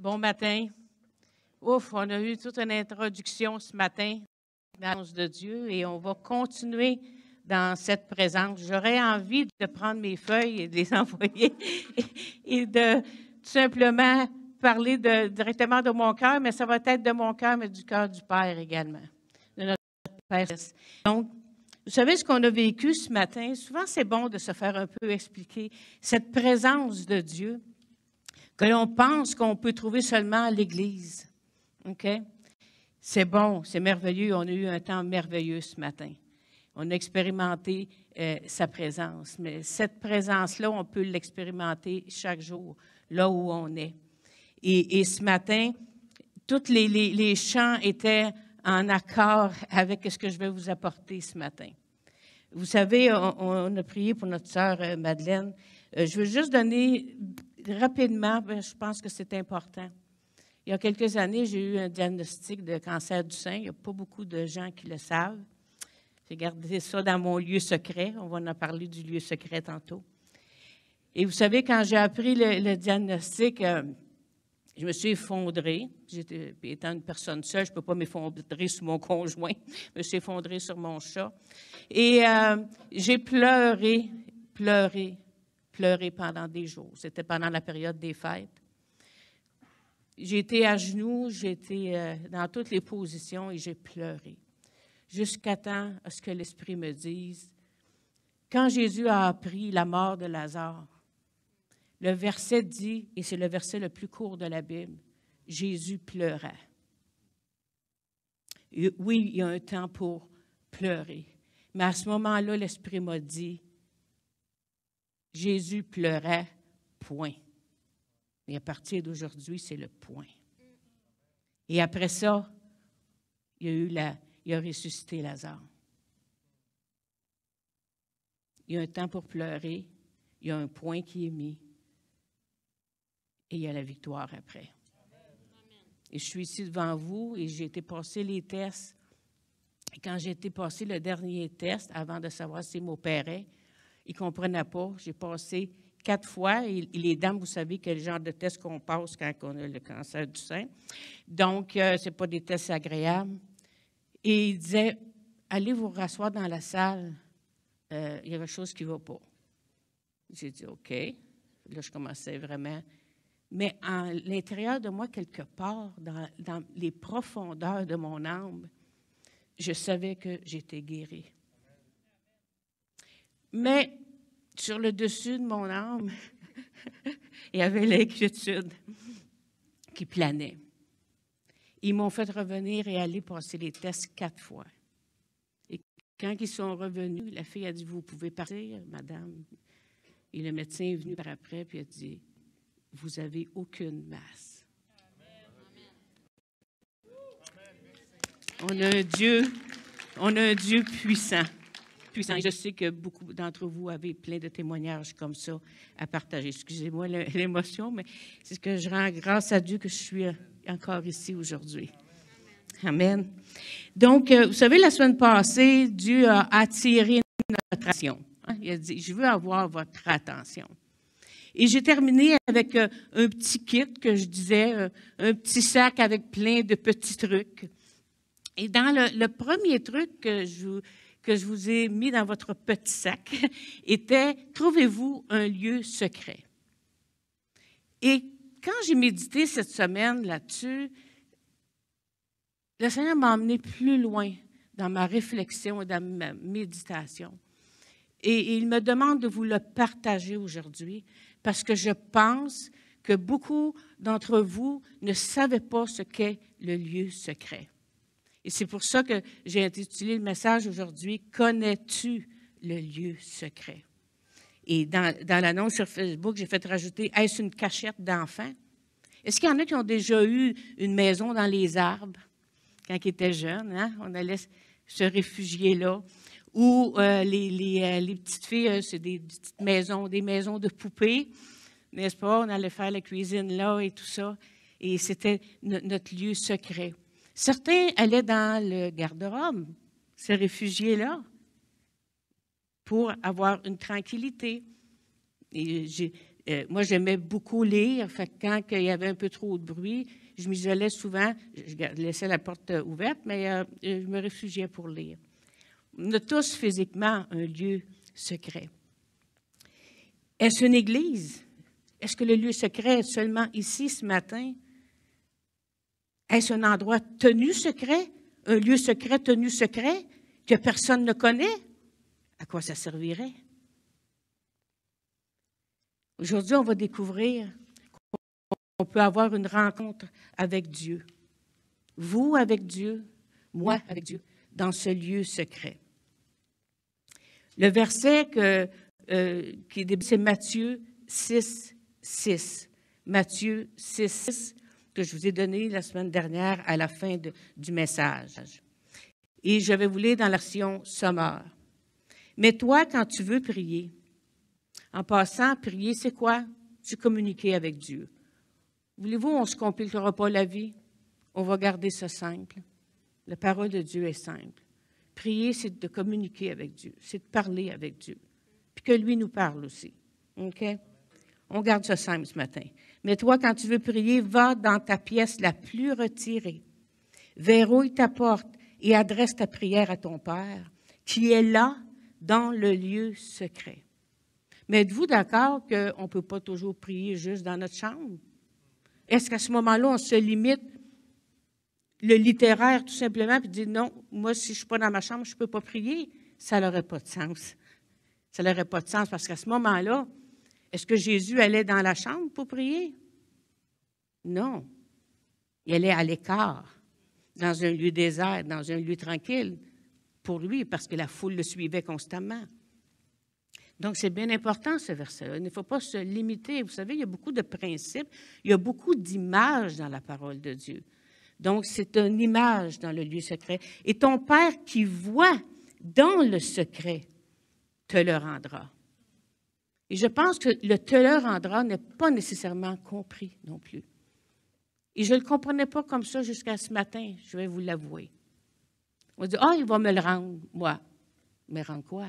Bon matin. Ouf, on a eu toute une introduction ce matin dans l'annonce de Dieu et on va continuer dans cette présence. J'aurais envie de prendre mes feuilles et de les envoyer et de tout simplement parler directement de mon cœur, mais ça va être de mon cœur, mais du cœur du Père également, de notre Père. Donc, vous savez ce qu'on a vécu ce matin? Souvent, c'est bon de se faire un peu expliquer cette présence de Dieu que l'on pense qu'on peut trouver seulement à l'Église. OK? C'est bon, c'est merveilleux. On a eu un temps merveilleux ce matin. On a expérimenté sa présence. Mais cette présence-là, on peut l'expérimenter chaque jour, là où on est. Et ce matin, tous les chants étaient en accord avec ce que je vais vous apporter ce matin. Vous savez, on a prié pour notre sœur Madeleine. Je veux juste donner rapidement, je pense que c'est important. Il y a quelques années, j'ai eu un diagnostic de cancer du sein. Il n'y a pas beaucoup de gens qui le savent. J'ai gardé ça dans mon lieu secret. On va en parler du lieu secret tantôt. Et vous savez, quand j'ai appris le diagnostic, je me suis effondrée. Étant une personne seule, je ne peux pas m'effondrer sur mon conjoint. Je me suis effondrée sur mon chat. Et j'ai pleuré pendant des jours. C'était pendant la période des fêtes. J'ai été à genoux, j'ai été dans toutes les positions et j'ai pleuré. Jusqu'à temps à ce que l'Esprit me dise, quand Jésus a appris la mort de Lazare, le verset dit, et c'est le verset le plus court de la Bible, Jésus pleurait. Et oui, il y a un temps pour pleurer. Mais à ce moment-là, l'Esprit m'a dit, Jésus pleurait, point. Et à partir d'aujourd'hui, c'est le point. Et après ça, il a ressuscité Lazare. Il y a un temps pour pleurer, il y a un point qui est mis, et il y a la victoire après. Et je suis ici devant vous et j'ai été passer les tests. Et quand j'ai été passer le dernier test, avant de savoir s'il m'opérait, ils ne comprenaient pas. J'ai passé 4 fois. Et les dames, vous savez quel genre de test qu'on passe quand on a le cancer du sein. Donc, ce n'est pas des tests agréables. Et ils disaient, allez vous rasseoir dans la salle. Il y a quelque chose qui ne va pas. J'ai dit, OK. Là, je commençais vraiment. Mais à l'intérieur de moi, quelque part, dans les profondeurs de mon âme, je savais que j'étais guérie. Mais sur le dessus de mon âme, il y avait l'inquiétude qui planait. Ils m'ont fait revenir et aller passer les tests 4 fois. Et quand ils sont revenus, la fille a dit, vous pouvez partir, madame. Et le médecin est venu par après, puis il a dit, vous n'avez aucune masse. On a un Dieu puissant. Et je sais que beaucoup d'entre vous avez plein de témoignages comme ça à partager. Excusez-moi l'émotion, mais c'est ce que je rends grâce à Dieu que je suis encore ici aujourd'hui. Amen. Donc, vous savez, la semaine passée, Dieu a attiré notre attention. Il a dit, je veux avoir votre attention. Et j'ai terminé avec un petit kit que je disais, un petit sac avec plein de petits trucs. Et dans le premier truc que je vous ai mis dans votre petit sac était « Trouvez-vous un lieu secret ». Et quand j'ai médité cette semaine là-dessus, le Seigneur m'a emmené plus loin dans ma réflexion et dans ma méditation. Et il me demande de vous le partager aujourd'hui parce que je pense que beaucoup d'entre vous ne savaient pas ce qu'est le lieu secret. Et c'est pour ça que j'ai intitulé le message aujourd'hui « Connais-tu le lieu secret ?» Et dans l'annonce sur Facebook, j'ai fait rajouter « Est-ce une cachette d'enfants? » Est-ce qu'il y en a qui ont déjà eu une maison dans les arbres quand ils étaient jeunes? Hein? On allait se réfugier là. Ou les petites filles, c'est des petites maisons, des maisons de poupées, n'est-ce pas? On allait faire la cuisine là et tout ça. Et c'était notre lieu secret. Certains allaient dans le garde-robe, se réfugier là, pour avoir une tranquillité. Et Moi, j'aimais beaucoup lire. Fait que quand il y avait un peu trop de bruit, je m'isolais souvent. Je laissais la porte ouverte, mais je me réfugiais pour lire. On a tous physiquement un lieu secret. Est-ce une église? Est-ce que le lieu secret est seulement ici ce matin? Est-ce un endroit tenu secret? Un lieu secret tenu secret que personne ne connaît? À quoi ça servirait? Aujourd'hui, on va découvrir qu'on peut avoir une rencontre avec Dieu. Vous avec Dieu, moi avec Dieu, dans ce lieu secret. Le verset qui débute, c'est Matthieu 6, 6. Matthieu 6, 6, que je vous ai donné la semaine dernière à la fin du message. Et je vais vous lire dans la version sommaire. Mais toi, quand tu veux prier, en passant, prier, c'est quoi? C'est communiquer avec Dieu. Voulez-vous, on ne se compliquera pas la vie? On va garder ça simple. La parole de Dieu est simple. Prier, c'est de communiquer avec Dieu, c'est de parler avec Dieu, puis que lui nous parle aussi. OK? On garde ça simple ce matin. Mais toi, quand tu veux prier, va dans ta pièce la plus retirée, verrouille ta porte et adresse ta prière à ton Père, qui est là, dans le lieu secret. Mais êtes-vous d'accord qu'on ne peut pas toujours prier juste dans notre chambre? Est-ce qu'à ce moment-là, on se limite le littéraire tout simplement puis dit non, moi, si je ne suis pas dans ma chambre, je ne peux pas prier? Ça n'aurait pas de sens. Ça n'aurait pas de sens parce qu'à ce moment-là, est-ce que Jésus allait dans la chambre pour prier? Non. Il allait à l'écart, dans un lieu désert, dans un lieu tranquille, pour lui, parce que la foule le suivait constamment. Donc, c'est bien important, ce verset-là. Il ne faut pas se limiter. Vous savez, il y a beaucoup de principes, il y a beaucoup d'images dans la parole de Dieu. Donc, c'est une image dans le lieu secret. Et ton Père qui voit dans le secret te le rendra. Et je pense que le te le rendra n'est pas nécessairement compris non plus. Et je ne le comprenais pas comme ça jusqu'à ce matin, je vais vous l'avouer. On dit, il va me le rendre, moi. Mais rendre quoi?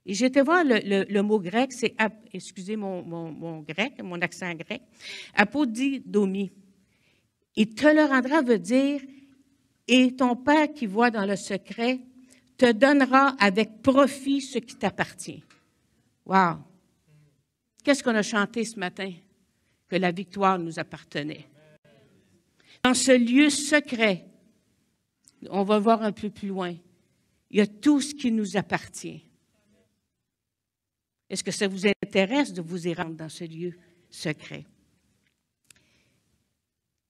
Et j'étais voir le mot grec, c'est, excusez mon grec, mon accent grec, apodidomi. Et te le rendra veut dire, et ton Père qui voit dans le secret te donnera avec profit ce qui t'appartient. Wow! Qu'est-ce qu'on a chanté ce matin? Que la victoire nous appartenait. Dans ce lieu secret, on va voir un peu plus loin, il y a tout ce qui nous appartient. Est-ce que ça vous intéresse de vous y rendre dans ce lieu secret?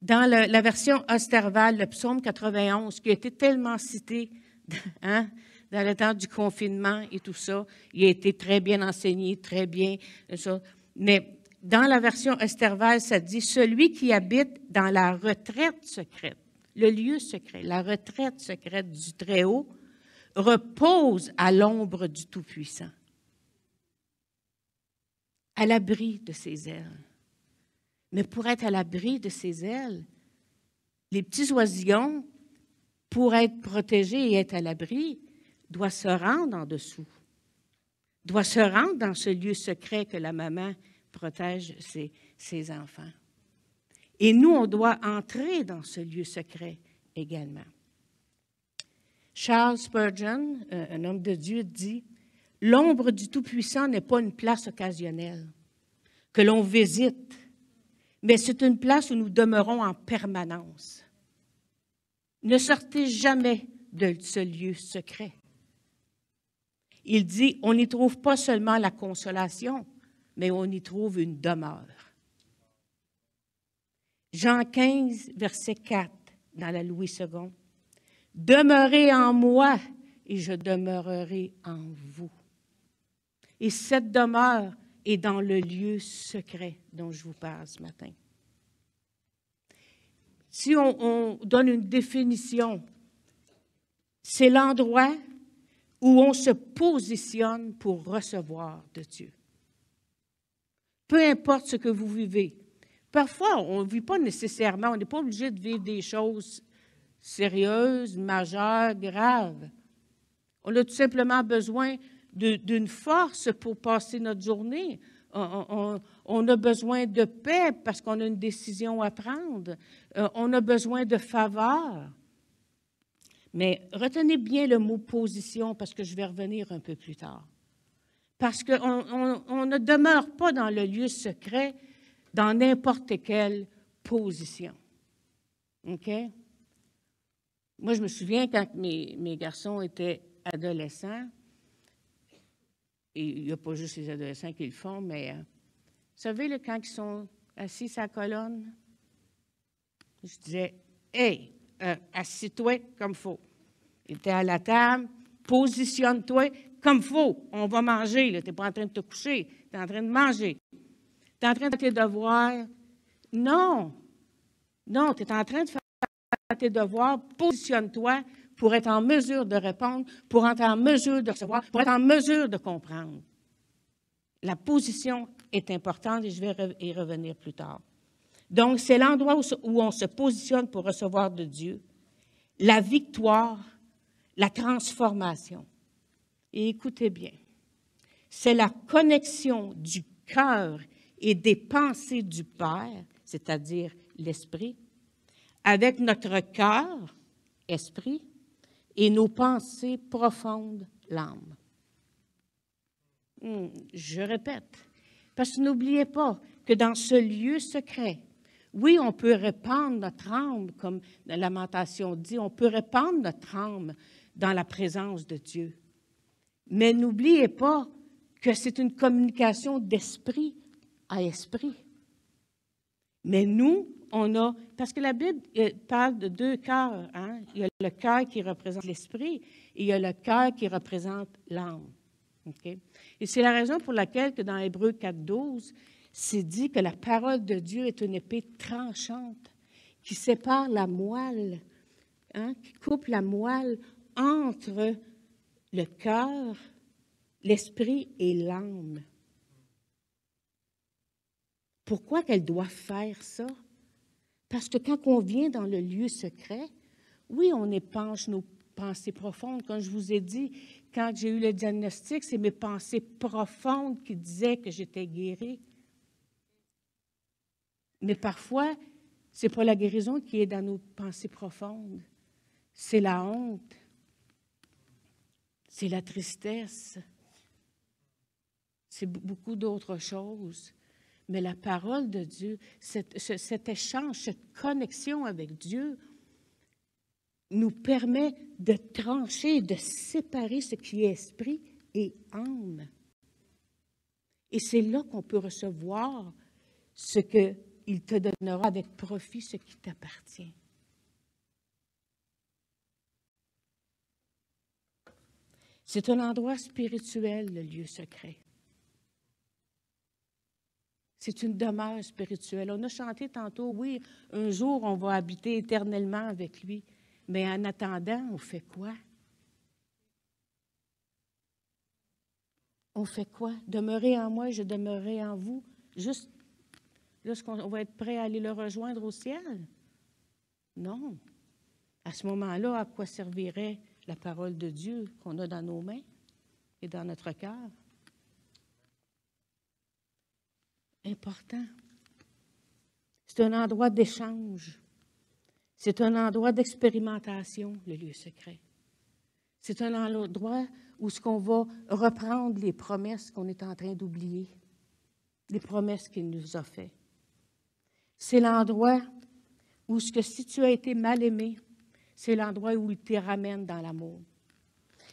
Dans la version Osterval, le psaume 91, qui a été tellement cité dans le temps du confinement et tout ça, il a été très bien enseigné, très bien. Ça. Mais dans la version Osterval, ça dit « Celui qui habite dans la retraite secrète », le lieu secret, la retraite secrète du Très-Haut, repose à l'ombre du Tout-Puissant, à l'abri de ses ailes. Mais pour être à l'abri de ses ailes, les petits oisillons, pour être protégés et être à l'abri, doivent se rendre en dessous, doivent se rendre dans ce lieu secret que la maman protège ses enfants. Et nous, on doit entrer dans ce lieu secret également. Charles Spurgeon, un homme de Dieu, dit « L'ombre du Tout-Puissant n'est pas une place occasionnelle que l'on visite, mais c'est une place où nous demeurons en permanence. Ne sortez jamais de ce lieu secret. » Il dit, on n'y trouve pas seulement la consolation, mais on y trouve une demeure. Jean 15, verset 4, dans la Louis II. « Demeurez en moi et je demeurerai en vous. » Et cette demeure est dans le lieu secret dont je vous parle ce matin. Si on donne une définition, c'est l'endroit où on se positionne pour recevoir de Dieu. Peu importe ce que vous vivez. Parfois, on ne vit pas nécessairement, on n'est pas obligé de vivre des choses sérieuses, majeures, graves. On a tout simplement besoin d'une force pour passer notre journée, On a besoin de paix parce qu'on a une décision à prendre. On a besoin de faveur. Mais retenez bien le mot position parce que je vais revenir un peu plus tard. Parce qu'on ne demeure pas dans le lieu secret dans n'importe quelle position. OK? Moi, je me souviens quand mes garçons étaient adolescents, et il n'y a pas juste les adolescents qui le font, mais vous savez, là, quand ils sont assis à la colonne, je disais, « Hey, assis-toi comme il faut. » Il était à la table, « Positionne-toi comme il faut. On va manger, tu n'es pas en train de te coucher, tu es en train de manger. Tu es en train de faire tes devoirs. » Non, non, tu es en train de faire tes devoirs, positionne-toi pour être en mesure de répondre, pour être en mesure de recevoir, pour être en mesure de comprendre. La position est importante et je vais y revenir plus tard. Donc, c'est l'endroit où on se positionne pour recevoir de Dieu la victoire, la transformation. Et écoutez bien, c'est la connexion du cœur et des pensées du Père, c'est-à-dire l'Esprit, avec notre cœur, esprit, et nos pensées profondes, l'âme. Je répète, parce que n'oubliez pas que dans ce lieu secret, oui, on peut répandre notre âme, comme la Lamentation dit, on peut répandre notre âme dans la présence de Dieu. Mais n'oubliez pas que c'est une communication d'esprit à esprit. Mais nous, on a, parce que la Bible parle de deux cœurs, hein? Il y a le cœur qui représente l'esprit et il y a le cœur qui représente l'âme. Okay? Et c'est la raison pour laquelle que dans Hébreux 4.12, c'est dit que la parole de Dieu est une épée tranchante qui sépare la moelle, hein? Qui coupe la moelle entre le cœur, l'esprit et l'âme. Pourquoi qu'elle doit faire ça? Parce que quand on vient dans le lieu secret, oui, on épanche nos pensées profondes. Comme je vous ai dit, quand j'ai eu le diagnostic, c'est mes pensées profondes qui disaient que j'étais guérie. Mais parfois, ce n'est pas la guérison qui est dans nos pensées profondes. C'est la honte. C'est la tristesse. C'est beaucoup d'autres choses. Mais la parole de Dieu, cet échange, cette connexion avec Dieu nous permet de trancher, de séparer ce qui est esprit et âme. Et c'est là qu'on peut recevoir ce qu'il te donnera avec profit, ce qui t'appartient. C'est un endroit spirituel, le lieu secret. C'est une demeure spirituelle. On a chanté tantôt, oui, un jour on va habiter éternellement avec lui. Mais en attendant, on fait quoi? On fait quoi? Demeurez en moi, je demeurerai en vous. Juste lorsqu'on va être prêt à aller le rejoindre au ciel? Non. À ce moment-là, à quoi servirait la parole de Dieu qu'on a dans nos mains et dans notre cœur? Important. C'est un endroit d'échange. C'est un endroit d'expérimentation, le lieu secret. C'est un endroit où ce qu'on va reprendre les promesses qu'on est en train d'oublier, les promesses qu'il nous a faites. C'est l'endroit où ce que si tu as été mal aimé, c'est l'endroit où il te ramène dans l'amour.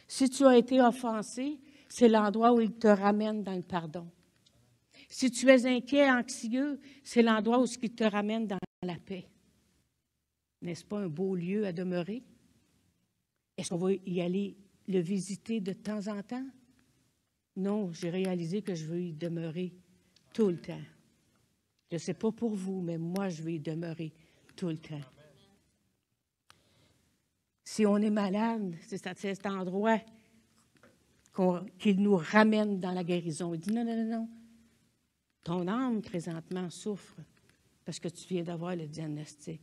Si tu as été offensé, c'est l'endroit où il te ramène dans le pardon. Si tu es inquiet, anxieux, c'est l'endroit où ce qui te ramène dans la paix. N'est-ce pas un beau lieu à demeurer? Est-ce qu'on va y aller le visiter de temps en temps? Non, j'ai réalisé que je veux y demeurer tout le temps. Je ne sais pas pour vous, mais moi, je veux y demeurer tout le temps. Si on est malade, c'est cet endroit qu'il nous ramène dans la guérison. Il dit non, non, non, non. Ton âme, présentement, souffre parce que tu viens d'avoir le diagnostic.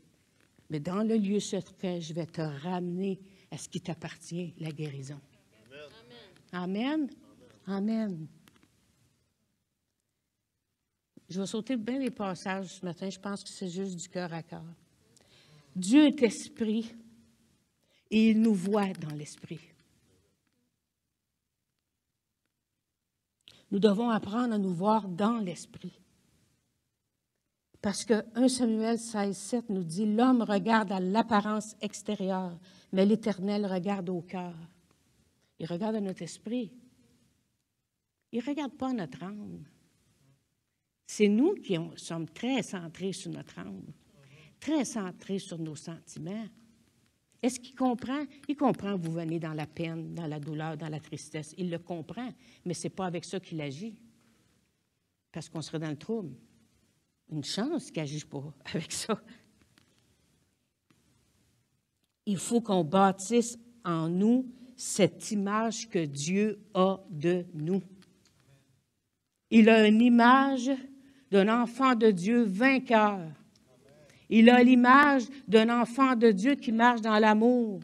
Mais dans le lieu secret, je vais te ramener à ce qui t'appartient, la guérison. Amen. Amen. Amen. Je vais sauter bien les passages ce matin. Je pense que c'est juste du cœur à cœur. Dieu est esprit et il nous voit dans l'esprit. Nous devons apprendre à nous voir dans l'esprit. Parce que 1 Samuel 16,7 nous dit « L'homme regarde à l'apparence extérieure, mais l'Éternel regarde au cœur. » Il regarde à notre esprit. Il ne regarde pas notre âme. C'est nous qui sommes très centrés sur notre âme, très centrés sur nos sentiments. Est-ce qu'il comprend? Il comprend que vous venez dans la peine, dans la douleur, dans la tristesse. Il le comprend, mais ce n'est pas avec ça qu'il agit, parce qu'on serait dans le trouble. Une chance qu'il n'agisse pas avec ça. Il faut qu'on bâtisse en nous cette image que Dieu a de nous. Il a une image d'un enfant de Dieu vainqueur. Il a l'image d'un enfant de Dieu qui marche dans l'amour.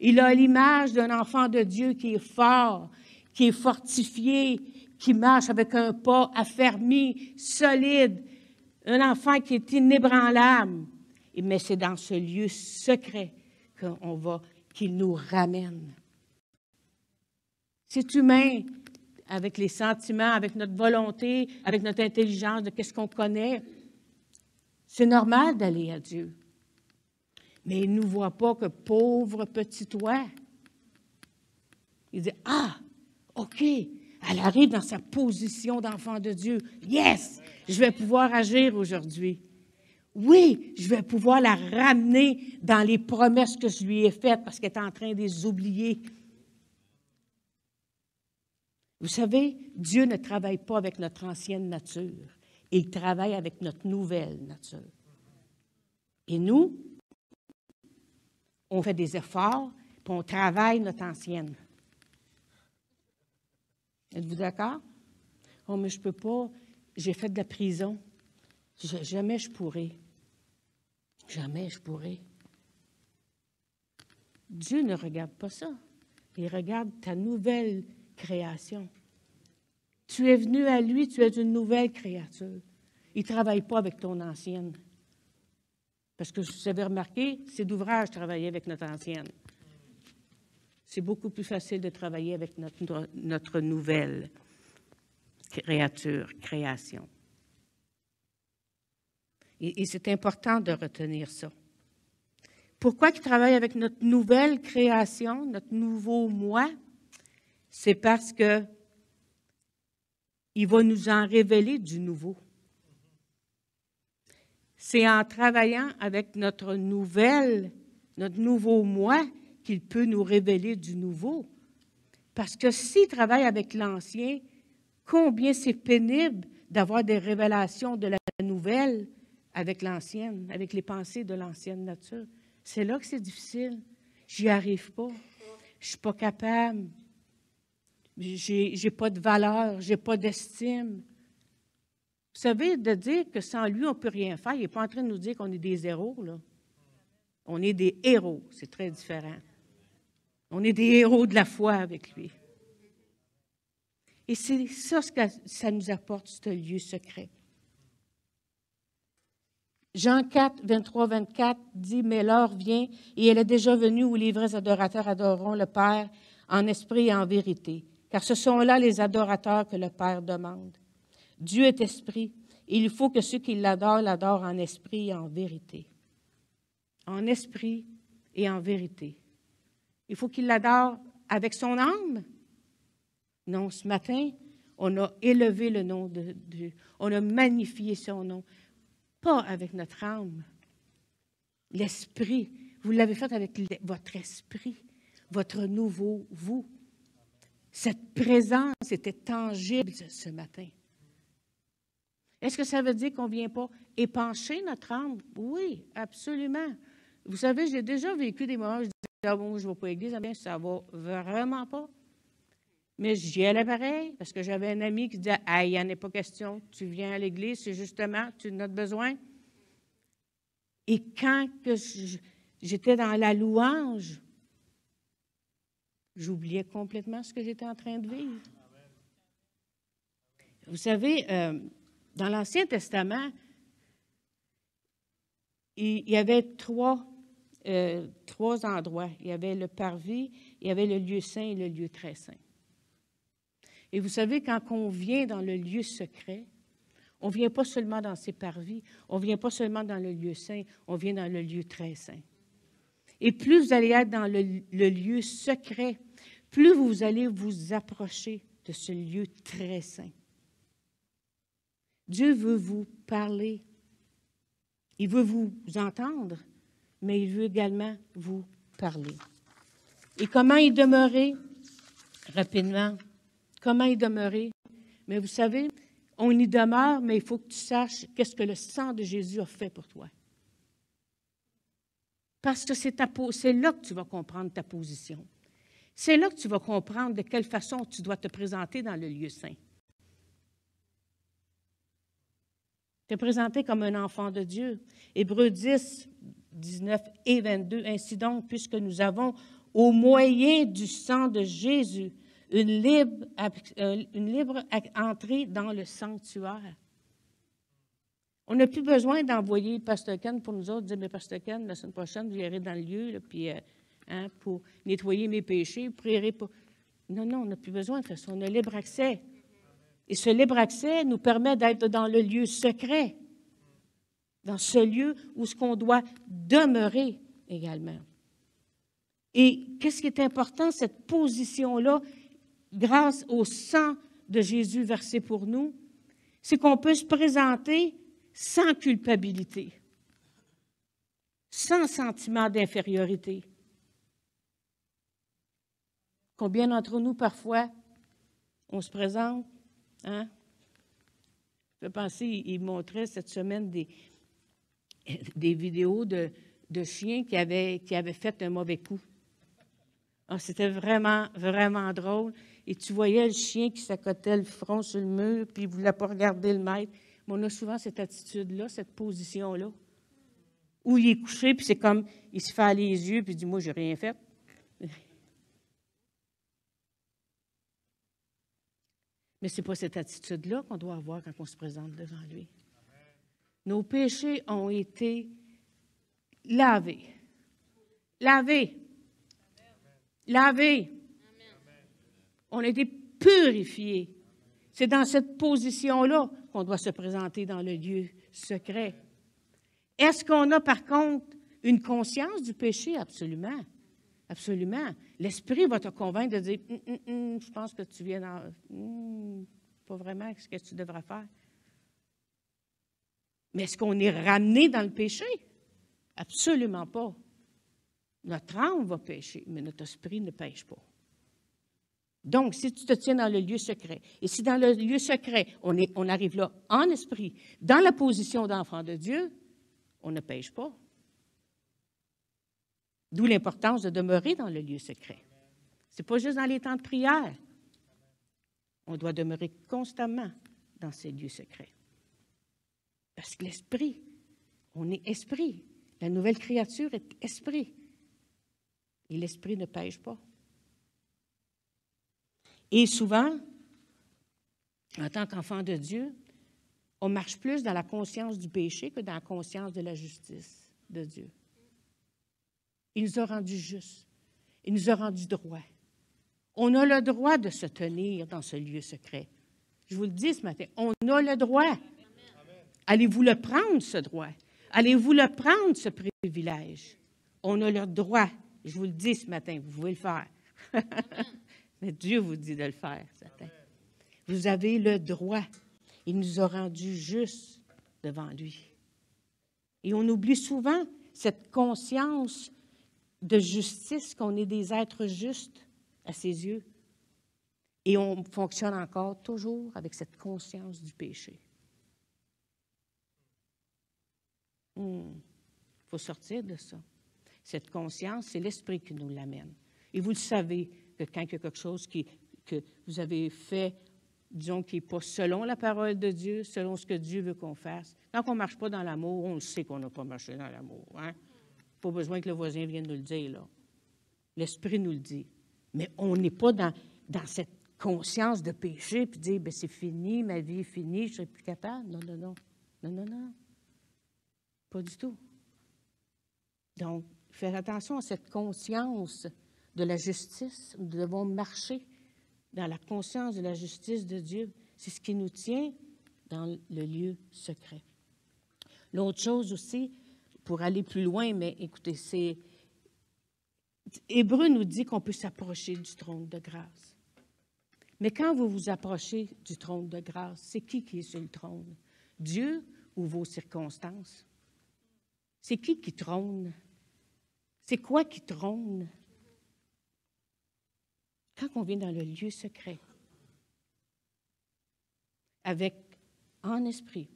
Il a l'image d'un enfant de Dieu qui est fort, qui est fortifié, qui marche avec un pas affermi, solide. Un enfant qui est inébranlable. Mais c'est dans ce lieu secret qu'il nous ramène. C'est humain, avec les sentiments, avec notre volonté, avec notre intelligence, de qu'est-ce qu'on connaît. C'est normal d'aller à Dieu. Mais il ne nous voit pas que pauvre petit toi. Il dit, ah, OK, elle arrive dans sa position d'enfant de Dieu. Yes, je vais pouvoir agir aujourd'hui. Oui, je vais pouvoir la ramener dans les promesses que je lui ai faites parce qu'elle est en train de les oublier. Vous savez, Dieu ne travaille pas avec notre ancienne nature. Il travaille avec notre nouvelle nature. Et nous, on fait des efforts, puis on travaille notre ancienne. Êtes-vous d'accord? Oh, mais je ne peux pas, j'ai fait de la prison. Jamais je pourrai. Jamais je pourrai. Dieu ne regarde pas ça. Il regarde ta nouvelle création. Tu es venu à lui, tu es une nouvelle créature. Il ne travaille pas avec ton ancienne. Parce que vous avez remarqué, c'est d'ouvrage travailler avec notre ancienne. C'est beaucoup plus facile de travailler avec notre nouvelle création. Et c'est important de retenir ça. Pourquoi il travaille avec notre nouvelle création, notre nouveau moi? C'est parce que il va nous en révéler du nouveau. C'est en travaillant avec notre nouveau moi qu'il peut nous révéler du nouveau. Parce que s'il travaille avec l'ancien, combien c'est pénible d'avoir des révélations de la nouvelle avec l'ancienne, avec les pensées de l'ancienne nature. C'est là que c'est difficile. J'y arrive pas. Je suis pas capable. J'ai pas de valeur, j'ai pas d'estime. Vous savez, de dire que sans lui, on ne peut rien faire, il n'est pas en train de nous dire qu'on est des héros, là. On est des héros, c'est très différent. On est des héros de la foi avec lui. Et c'est ça ce que ça nous apporte, ce lieu secret. Jean 4, 23, 24 dit « Mais l'heure vient, et elle est déjà venue où les vrais adorateurs adoreront le Père en esprit et en vérité, car ce sont là les adorateurs que le Père demande. Dieu est esprit, et il faut que ceux qui l'adorent l'adorent en esprit et en vérité. » En esprit et en vérité. Il faut qu'il l'adore avec son âme. Non, ce matin, on a élevé le nom de Dieu. On a magnifié son nom. Pas avec notre âme. L'esprit. Vous l'avez fait avec votre esprit, votre nouveau vous. Cette présence était tangible ce matin. Est-ce que ça veut dire qu'on ne vient pas épancher notre âme? Oui, absolument. Vous savez, j'ai déjà vécu des moments où je disais « Ah bon, je ne vais pas à l'église, ça ne va vraiment pas. » Mais j'y allais pareil, parce que j'avais un ami qui disait « Ah, il n'y en a pas question, tu viens à l'église, c'est justement, tu en as besoin. » Et quand j'étais dans la louange, j'oubliais complètement ce que j'étais en train de vivre. Vous savez, Dans l'Ancien Testament, il y avait trois endroits. Il y avait le parvis, il y avait le lieu saint et le lieu très saint. Et vous savez, quand on vient dans le lieu secret, on ne vient pas seulement dans ces parvis, on ne vient pas seulement dans le lieu saint, on vient dans le lieu très saint. Et plus vous allez être dans le lieu secret, plus vous allez vous approcher de ce lieu très saint. Dieu veut vous parler. Il veut vous entendre, mais il veut également vous parler. Et comment y demeurer? Rapidement. Comment y demeurer? Mais vous savez, on y demeure, mais il faut que tu saches qu'est-ce que le sang de Jésus a fait pour toi. Parce que c'est là que tu vas comprendre ta position. C'est là que tu vas comprendre de quelle façon tu dois te présenter dans le lieu saint. Te présenter comme un enfant de Dieu. Hébreux 10, 19 et 22. Ainsi donc, puisque nous avons, au moyen du sang de Jésus, une libre entrée dans le sanctuaire. On n'a plus besoin d'envoyer Pasteur Ken pour nous autres, dire, mais Pasteur Ken, la semaine prochaine, vous irez dans le lieu, là, puis, pour nettoyer mes péchés, vous prierez pour... Non, on n'a plus besoin de faire ça. On a libre accès. Et ce libre accès nous permet d'être dans le lieu secret, dans ce lieu où ce qu'on doit demeurer également. Et qu'est-ce qui est important, cette position-là, grâce au sang de Jésus versé pour nous, c'est qu'on peut se présenter sans culpabilité, sans sentiment d'infériorité. Combien d'entre nous, parfois, on se présente, hein? Je peux penser, il montrait cette semaine des vidéos de chiens qui avaient fait un mauvais coup. Ah, c'était vraiment, vraiment drôle. Et tu voyais le chien qui s'accotait le front sur le mur, puis il ne voulait pas regarder le maître. Mais on a souvent cette attitude-là, cette position-là, où il est couché, puis c'est comme, il se fait les yeux, puis il dit, moi, je n'ai rien fait. Mais ce n'est pas cette attitude-là qu'on doit avoir quand on se présente devant lui. Nos péchés ont été lavés. Lavés. Lavés. On a été purifiés. C'est dans cette position-là qu'on doit se présenter dans le lieu secret. Est-ce qu'on a, par contre, une conscience du péché? Absolument. Absolument. L'Esprit va te convaincre de dire je pense que tu viens dans. Pas vraiment ce que tu devrais faire. Mais est-ce qu'on est ramené dans le péché? Absolument pas. Notre âme va pécher, mais notre esprit ne pêche pas. Donc, si tu te tiens dans le lieu secret, et si dans le lieu secret, on arrive là en esprit, dans la position d'enfant de Dieu, on ne pêche pas. D'où l'importance de demeurer dans le lieu secret. Ce n'est pas juste dans les temps de prière. On doit demeurer constamment dans ces lieux secrets. Parce que l'esprit, on est esprit. La nouvelle créature est esprit. Et l'esprit ne pêche pas. Et souvent, en tant qu'enfant de Dieu, on marche plus dans la conscience du péché que dans la conscience de la justice de Dieu. Il nous a rendus justes. Il nous a rendus droits. On a le droit de se tenir dans ce lieu secret. Je vous le dis ce matin, on a le droit. Allez-vous le prendre, ce droit? Allez-vous le prendre, ce privilège? On a le droit. Je vous le dis ce matin, vous pouvez le faire. Mais Dieu vous dit de le faire ce matin. Vous avez le droit. Il nous a rendus justes devant lui. Et on oublie souvent cette conscience de justice, qu'on est des êtres justes à ses yeux. Et on fonctionne encore toujours avec cette conscience du péché. Il faut sortir de ça. Cette conscience, c'est l'Esprit qui nous l'amène. Et vous le savez, que quand il y a quelque chose que vous avez fait, disons, qui n'est pas selon la parole de Dieu, selon ce que Dieu veut qu'on fasse, quand on ne marche pas dans l'amour, on le sait qu'on n'a pas marché dans l'amour. Hein? Pas besoin que le voisin vienne nous le dire, là. L'Esprit nous le dit. Mais on n'est pas dans cette conscience de péché, puis dire, bien, c'est fini, ma vie est finie, je ne serai plus capable. Non, non, non. Non, non, non. Pas du tout. Donc, faire attention à cette conscience de la justice. Nous devons marcher dans la conscience de la justice de Dieu. C'est ce qui nous tient dans le lieu secret. L'autre chose aussi, pour aller plus loin, mais écoutez, c'est... Hébreu nous dit qu'on peut s'approcher du trône de grâce. Mais quand vous vous approchez du trône de grâce, c'est qui est sur le trône? Dieu ou vos circonstances? C'est qui trône? C'est quoi qui trône? Quand on vient dans le lieu secret, avec, en esprit,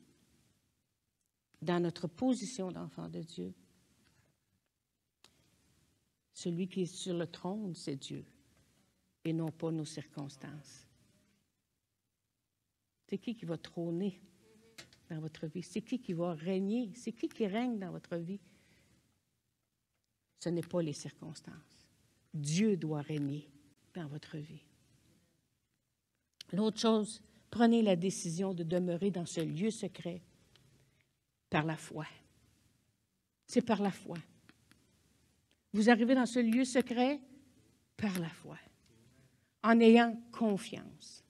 dans notre position d'enfant de Dieu, celui qui est sur le trône, c'est Dieu, et non pas nos circonstances. C'est qui va trôner dans votre vie? C'est qui va régner? C'est qui règne dans votre vie? Ce n'est pas les circonstances. Dieu doit régner dans votre vie. L'autre chose, prenez la décision de demeurer dans ce lieu secret par la foi. C'est par la foi. Vous arrivez dans ce lieu secret par la foi, en ayant confiance.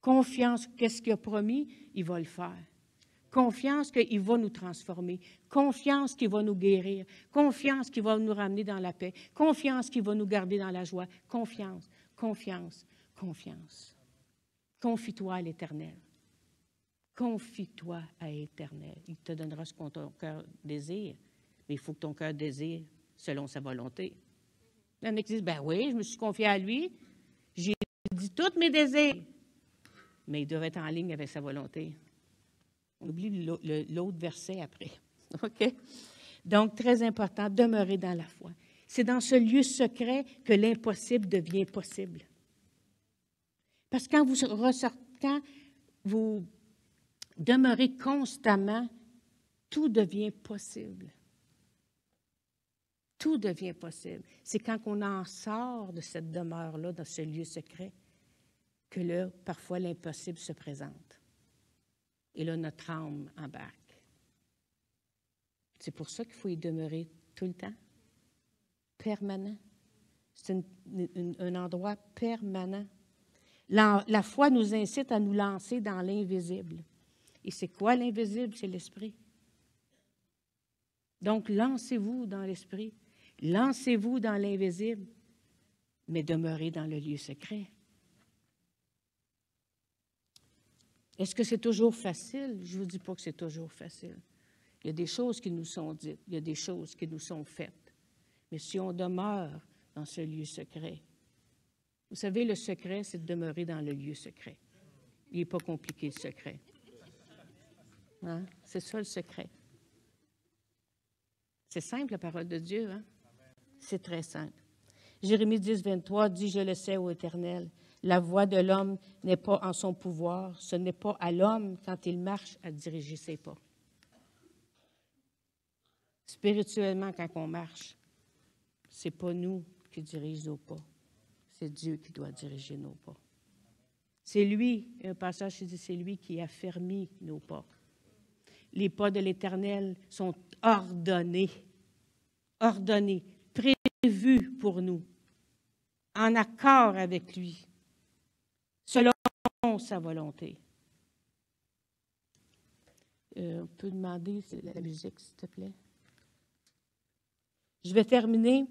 Confiance, qu'est-ce qu'il a promis? Il va le faire. Confiance qu'il va nous transformer. Confiance qu'il va nous guérir. Confiance qu'il va nous ramener dans la paix. Confiance qu'il va nous garder dans la joie. Confiance, confiance, confiance. Confie-toi à l'Éternel. Confie-toi à l'Éternel. Il te donnera ce que ton cœur désire, mais il faut que ton cœur désire selon sa volonté. Il y en a qui disent, ben oui, je me suis confié à lui, j'ai dit tous mes désirs, mais il devait être en ligne avec sa volonté. On oublie l'autre verset après. OK? Donc, très important, demeurer dans la foi. C'est dans ce lieu secret que l'impossible devient possible. Parce que quand vous demeurez constamment, tout devient possible. Tout devient possible. C'est quand on en sort de cette demeure-là, dans ce lieu secret, que là, parfois, l'impossible se présente. Et là, notre âme embarque. C'est pour ça qu'il faut y demeurer tout le temps, permanent. C'est un endroit permanent. La foi nous incite à nous lancer dans l'invisible. Et c'est quoi l'invisible? C'est l'esprit. Donc, lancez-vous dans l'esprit. Lancez-vous dans l'invisible, mais demeurez dans le lieu secret. Est-ce que c'est toujours facile? Je ne vous dis pas que c'est toujours facile. Il y a des choses qui nous sont dites, il y a des choses qui nous sont faites. Mais si on demeure dans ce lieu secret, vous savez, le secret, c'est de demeurer dans le lieu secret. Il n'est pas compliqué, le secret. Hein? C'est ça, le secret. C'est simple, la parole de Dieu. Hein? C'est très simple. Jérémie 10, 23 dit, « Je le sais, ô Éternel, la voie de l'homme n'est pas en son pouvoir. Ce n'est pas à l'homme, quand il marche, à diriger ses pas. » Spirituellement, quand on marche, ce n'est pas nous qui dirigeons nos pas. C'est Dieu qui doit diriger nos pas. C'est lui, un passage qui dit, c'est lui qui a fermé nos pas. Les pas de l'Éternel sont ordonnés, prévus pour nous, en accord avec lui, selon sa volonté. On peut demander la musique, s'il te plaît. Je vais terminer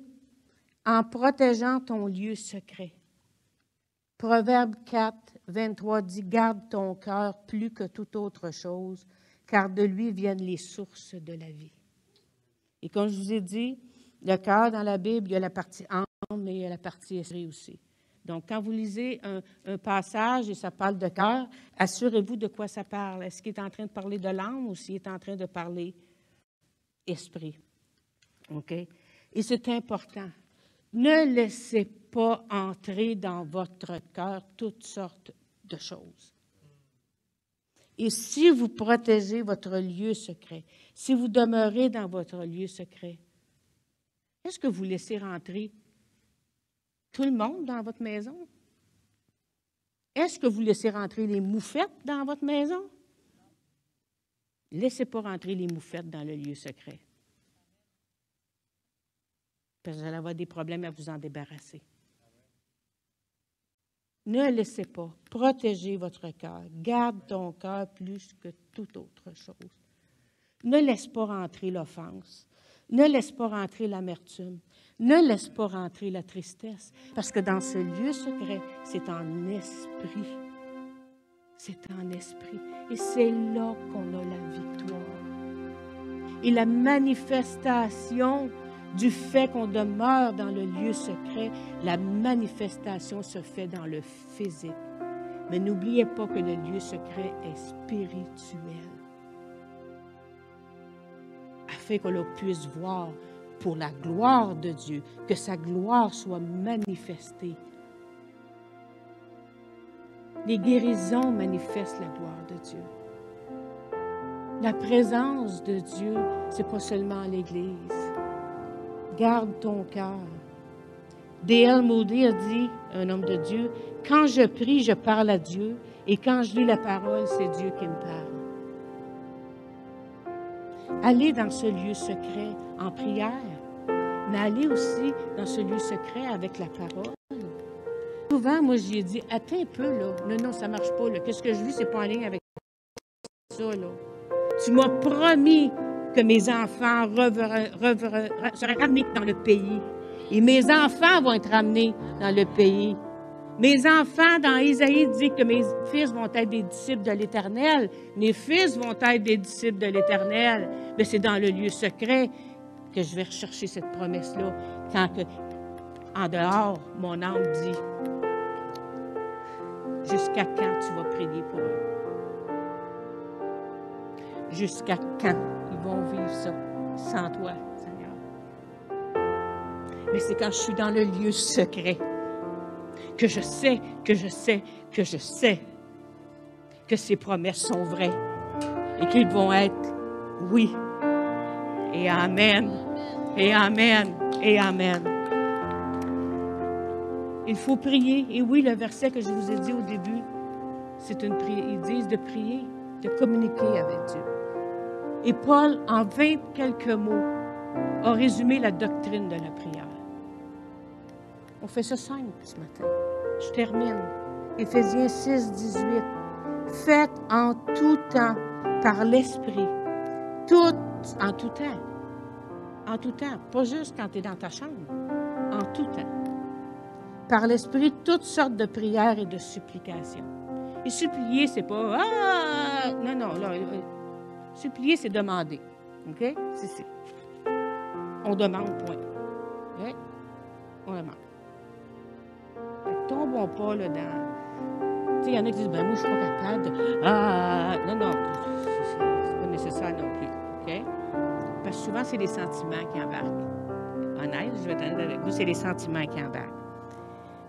en protégeant ton lieu secret. Proverbe 4, 23 dit, « Garde ton cœur plus que toute autre chose, car de lui viennent les sources de la vie. » Et comme je vous ai dit, le cœur dans la Bible, il y a la partie âme, mais il y a la partie esprit aussi. Donc, quand vous lisez un passage et ça parle de cœur, assurez-vous de quoi ça parle. Est-ce qu'il est en train de parler de l'âme ou s'il est en train de parler esprit? OK? Et c'est important. Ne laissez pas entrer dans votre cœur toutes sortes de choses. Et si vous protégez votre lieu secret, si vous demeurez dans votre lieu secret, est-ce que vous laissez rentrer tout le monde dans votre maison? Est-ce que vous laissez rentrer les moufettes dans votre maison? Laissez pas rentrer les moufettes dans le lieu secret. Parce que vous allez avoir des problèmes à vous en débarrasser. Ne laissez pas. Protégez votre cœur. Garde ton cœur plus que toute autre chose. Ne laisse pas rentrer l'offense. Ne laisse pas rentrer l'amertume. Ne laisse pas rentrer la tristesse. Parce que dans ce lieu secret, c'est en esprit. C'est en esprit. Et c'est là qu'on a la victoire. Et la manifestation du fait qu'on demeure dans le lieu secret, la manifestation se fait dans le physique. Mais n'oubliez pas que le lieu secret est spirituel. Afin que l'on puisse voir pour la gloire de Dieu, que sa gloire soit manifestée. Les guérisons manifestent la gloire de Dieu. La présence de Dieu, ce n'est pas seulement l'Église. Garde ton cœur. D.L. Moody a dit, un homme de Dieu, « Quand je prie, je parle à Dieu, et quand je lis la parole, c'est Dieu qui me parle. » Allez dans ce lieu secret en prière, mais allez aussi dans ce lieu secret avec la parole. Souvent, moi, j'y ai dit, « Attends un peu, là. Non, ça ne marche pas, là. Qu'est-ce que je vis, c'est pas en ligne avec ça, là. Tu m'as promis que mes enfants seraient ramenés dans le pays. Et mes enfants vont être ramenés dans le pays. Mes enfants, dans Isaïe, dit que mes fils vont être des disciples de l'Éternel. Mes fils vont être des disciples de l'Éternel. Mais c'est dans le lieu secret que je vais rechercher cette promesse-là. Quand que, en dehors, mon âme dit, « Jusqu'à quand tu vas prier pour eux? Jusqu'à quand ils vont vivre ça sans toi, Seigneur? » Mais c'est quand je suis dans le lieu secret que je sais que ces promesses sont vraies et qu'ils vont être oui. Et amen. Et amen. Et amen. Il faut prier. Et oui, le verset que je vous ai dit au début, c'est une prière. Ils disent de prier, de communiquer avec Dieu. Et Paul, en 20 quelques mots, a résumé la doctrine de la prière. On fait ça simple ce matin. Je termine. Éphésiens 6, 18. Faites en tout temps, par l'Esprit, en tout temps. En tout temps. Pas juste quand tu es dans ta chambre. En tout temps. Par l'Esprit, toutes sortes de prières et de supplications. Et supplier, c'est pas « Ah! » Non. Supplier, c'est demander. OK? C'est. On demande, point. OK? On demande. Tombons pas là dans... Tu sais, il y en a qui disent, « Ben moi, je suis pas capable de... » Non. C'est pas nécessaire non plus. OK? Parce que souvent, c'est les sentiments qui embarquent. Honnête, je vais être honnête avec vous, c'est les sentiments qui embarquent.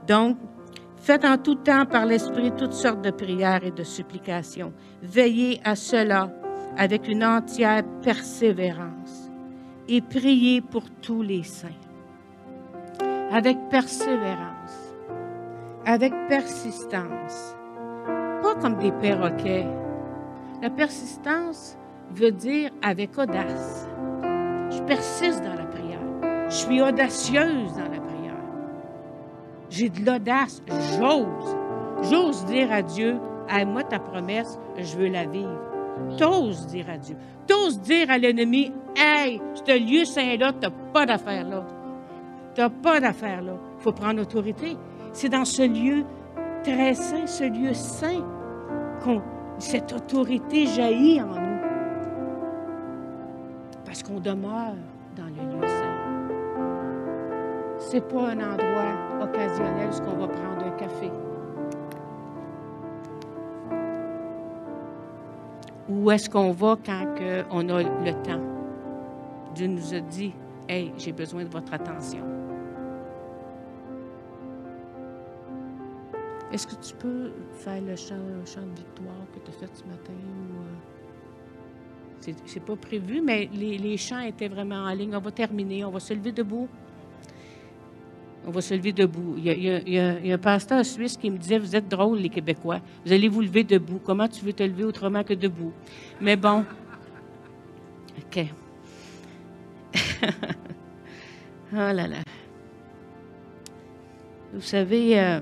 Donc, faites en tout temps par l'Esprit toutes sortes de prières et de supplications. Veillez à cela avec une entière persévérance et priez pour tous les saints. Avec persévérance, avec persistance, pas comme des perroquets. La persistance veut dire avec audace. Je persiste dans la prière. Je suis audacieuse dans la prière. J'ai de l'audace. J'ose dire à Dieu, « Hey, moi, ta promesse, je veux la vivre. » T'oses dire à Dieu. T'oses dire à l'ennemi, « Hey, ce lieu saint-là, tu n'as pas d'affaire là. Tu n'as pas d'affaire là. » Il faut prendre autorité. C'est dans ce lieu très saint, ce lieu saint, cette autorité jaillit en nous. Parce qu'on demeure dans le lieu saint. Ce n'est pas un endroit occasionnel où on va prendre un café. Où est-ce qu'on va quand on a le temps? Dieu nous a dit, « Hey, j'ai besoin de votre attention. » Est-ce que tu peux faire le chant de victoire que tu as fait ce matin? C'est pas prévu, mais les chants étaient vraiment en ligne. On va terminer. On va se lever debout. On va se lever debout. Il y a un pasteur suisse qui me disait, vous êtes drôles, les Québécois. Vous allez vous lever debout. Comment tu veux te lever autrement que debout? Mais bon. OK. Oh là là. Vous savez,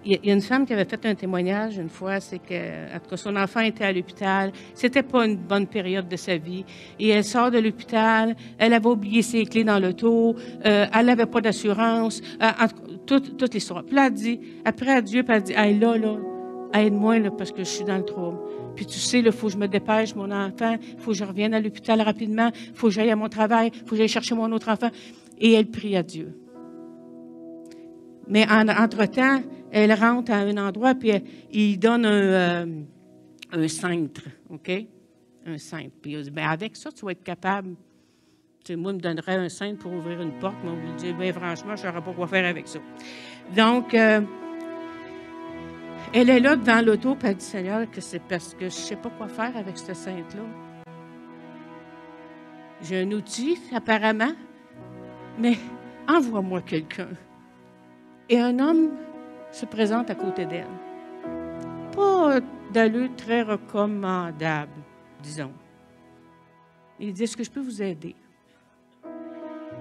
il y a une femme qui avait fait un témoignage une fois, c'est que, en tout cas, son enfant était à l'hôpital. C'était pas une bonne période de sa vie. Et elle sort de l'hôpital, elle avait oublié ses clés dans l'auto, elle n'avait pas d'assurance, toute l'histoire. Puis là, elle dit, après à Dieu, puis elle dit, hey, là, aide-moi, là, parce que je suis dans le trouble. Puis tu sais, il faut que je me dépêche, mon enfant, il faut que je revienne à l'hôpital rapidement, il faut que j'aille à mon travail, il faut que j'aille chercher mon autre enfant. Et elle prie à Dieu. Mais entre-temps, elle rentre à un endroit, puis il donne un cintre, OK? Un cintre. Puis il dit, bien, avec ça, tu vas être capable. Tu sais, moi, il me donnerait un cintre pour ouvrir une porte, mais on lui dit, bien, franchement, je ne saurais pas quoi faire avec ça. Donc, elle est là devant l'auto, puis elle dit, Seigneur, que c'est parce que je ne sais pas quoi faire avec ce cintre-là. J'ai un outil, apparemment, mais envoie-moi quelqu'un. Et un homme se présente à côté d'elle. Pas d'allure très recommandable, disons. Il dit, est-ce que je peux vous aider?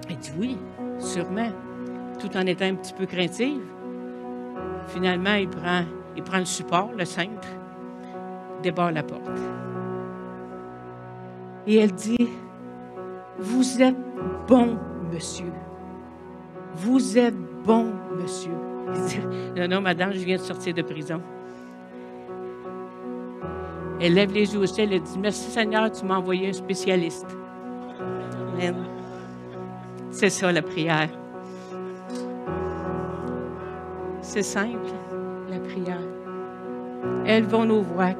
Elle dit oui, sûrement, tout en étant un petit peu craintive. Finalement, il prend le support, le cintre, débarre la porte. Et elle dit, vous êtes bon, monsieur. Vous êtes bon, monsieur. Il dit, non, madame, je viens de sortir de prison. Elle lève les yeux au ciel et dit, merci Seigneur, tu m'as envoyé un spécialiste. Amen. C'est ça la prière. C'est simple, la prière. Elles vont nous voir.